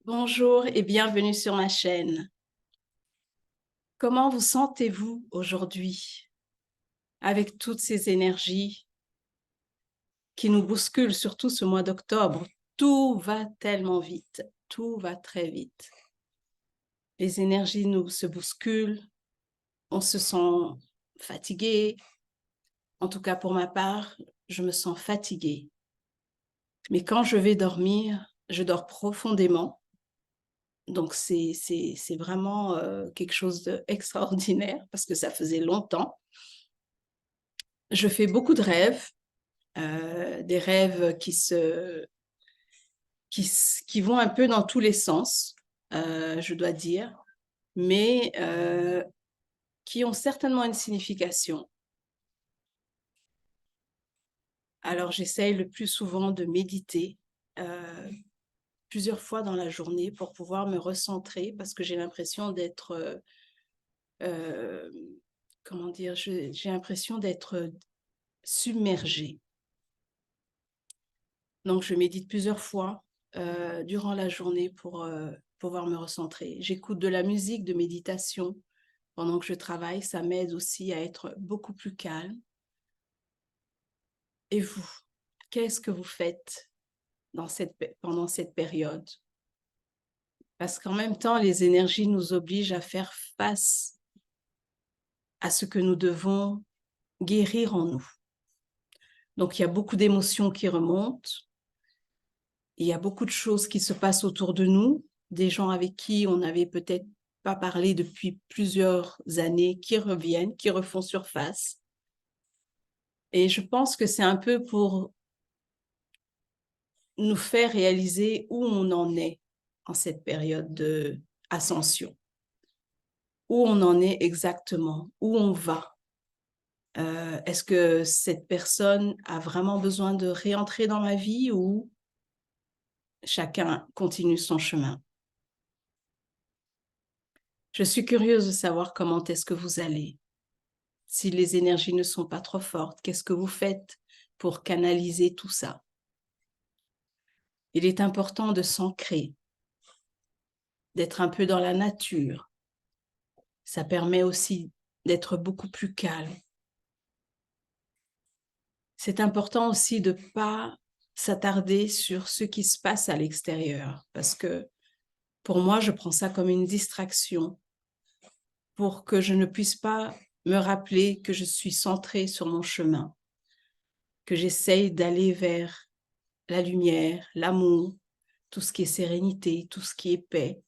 Bonjour et bienvenue sur ma chaîne. Comment vous sentez-vous aujourd'hui avec toutes ces énergies qui nous bousculent, surtout ce mois d'octobre? Tout va tellement vite, tout va très vite. Les énergies nous se bousculent, on se sent fatigué. En tout cas, pour ma part, je me sens fatiguée. Mais quand je vais dormir, je dors profondément. Donc, c'est vraiment quelque chose d'extraordinaire parce que ça faisait longtemps. Je fais beaucoup de rêves, des rêves qui vont un peu dans tous les sens, je dois dire, mais qui ont certainement une signification. Alors, j'essaye le plus souvent de méditer plusieurs fois dans la journée pour pouvoir me recentrer parce que j'ai l'impression d'être, euh, comment dire, j'ai l'impression d'être submergée. Donc, je médite plusieurs fois durant la journée pour pouvoir me recentrer. J'écoute de la musique de méditation pendant que je travaille. Ça m'aide aussi à être beaucoup plus calme. Et vous, qu'est-ce que vous faites pendant cette période? Parce qu'en même temps, les énergies nous obligent à faire face à ce que nous devons guérir en nous. Donc, il y a beaucoup d'émotions qui remontent. Il y a beaucoup de choses qui se passent autour de nous, des gens avec qui on n'avait peut-être pas parlé depuis plusieurs années, qui reviennent, qui refont surface. Et je pense que c'est un peu pour nous faire réaliser où on en est en cette période d'ascension, où on en est exactement, où on va. Est-ce que cette personne a vraiment besoin de réentrer dans ma vie ou chacun continue son chemin? Je suis curieuse de savoir comment est-ce que vous allez. Si les énergies ne sont pas trop fortes, qu'est-ce que vous faites pour canaliser tout ça? Il est important de s'ancrer, d'être un peu dans la nature. Ça permet aussi d'être beaucoup plus calme. C'est important aussi de ne pas s'attarder sur ce qui se passe à l'extérieur, parce que pour moi, je prends ça comme une distraction pour que je ne puisse pas me rappeler que je suis centrée sur mon chemin, que j'essaye d'aller vers la lumière, l'amour, tout ce qui est sérénité, tout ce qui est paix.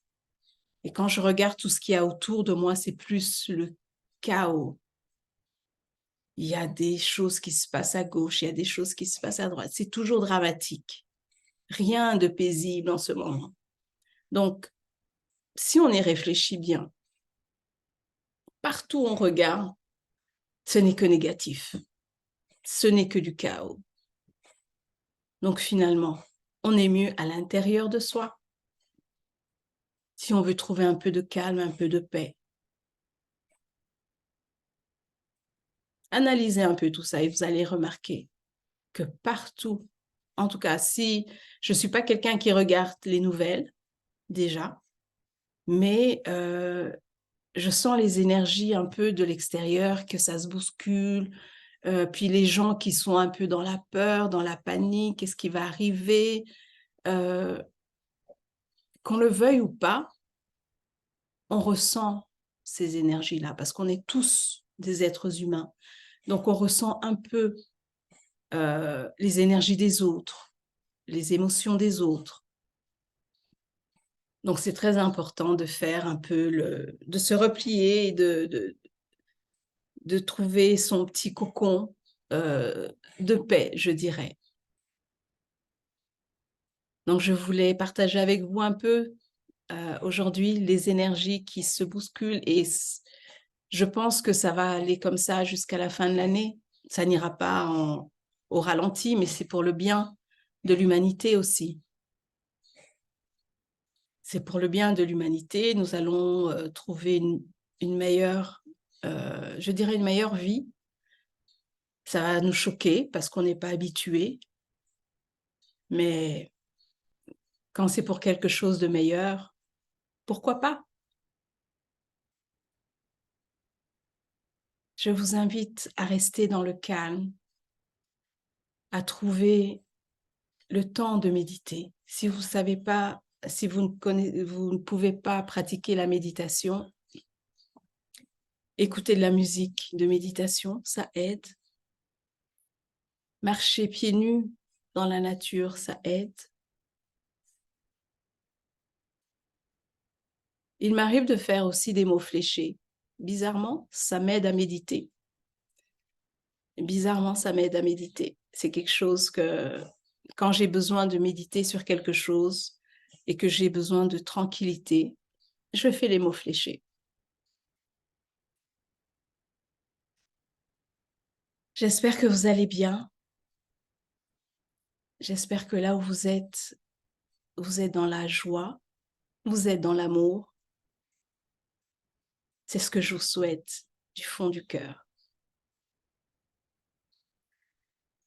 Et quand je regarde tout ce qu'il y a autour de moi, c'est plus le chaos. Il y a des choses qui se passent à gauche, il y a des choses qui se passent à droite. C'est toujours dramatique. Rien de paisible en ce moment. Donc, si on y réfléchit bien, partout où on regarde, ce n'est que négatif. Ce n'est que du chaos. Donc finalement, on est mieux à l'intérieur de soi. Si on veut trouver un peu de calme, un peu de paix, analysez un peu tout ça et vous allez remarquer que partout, en tout cas, si je ne suis pas quelqu'un qui regarde les nouvelles déjà, mais je sens les énergies un peu de l'extérieur, que ça se bouscule, puis les gens qui sont un peu dans la peur, dans la panique, qu'est-ce qui va arriver, euh, qu'on le veuille ou pas, on ressent ces énergies-là parce qu'on est tous des êtres humains. Donc on ressent un peu les énergies des autres, les émotions des autres. Donc c'est très important de faire un peu de se replier et de trouver son petit cocon de paix, je dirais. Donc je voulais partager avec vous un peu aujourd'hui les énergies qui se bousculent et je pense que ça va aller comme ça jusqu'à la fin de l'année. Ça n'ira pas au ralenti, mais c'est pour le bien de l'humanité aussi. C'est pour le bien de l'humanité. Nous allons trouver une meilleure, je dirais une meilleure vie. Ça va nous choquer parce qu'on n'est pas habitué, mais Quand c'est pour quelque chose de meilleur, pourquoi pas? Je vous invite à rester dans le calme, à trouver le temps de méditer. Si vous savez pas, si vous ne pouvez pas pratiquer la méditation, écouter de la musique de méditation, ça aide. Marcher pieds nus dans la nature, ça aide. Il m'arrive de faire aussi des mots fléchés. Bizarrement, ça m'aide à méditer. Bizarrement, ça m'aide à méditer. C'est quelque chose que, quand j'ai besoin de méditer sur quelque chose et que j'ai besoin de tranquillité, je fais les mots fléchés. J'espère que vous allez bien. J'espère que là où vous êtes dans la joie, vous êtes dans l'amour. C'est ce que je vous souhaite du fond du cœur.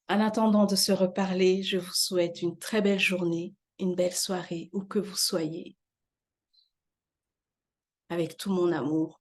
En attendant de se reparler, je vous souhaite une très belle journée, une belle soirée, où que vous soyez, avec tout mon amour.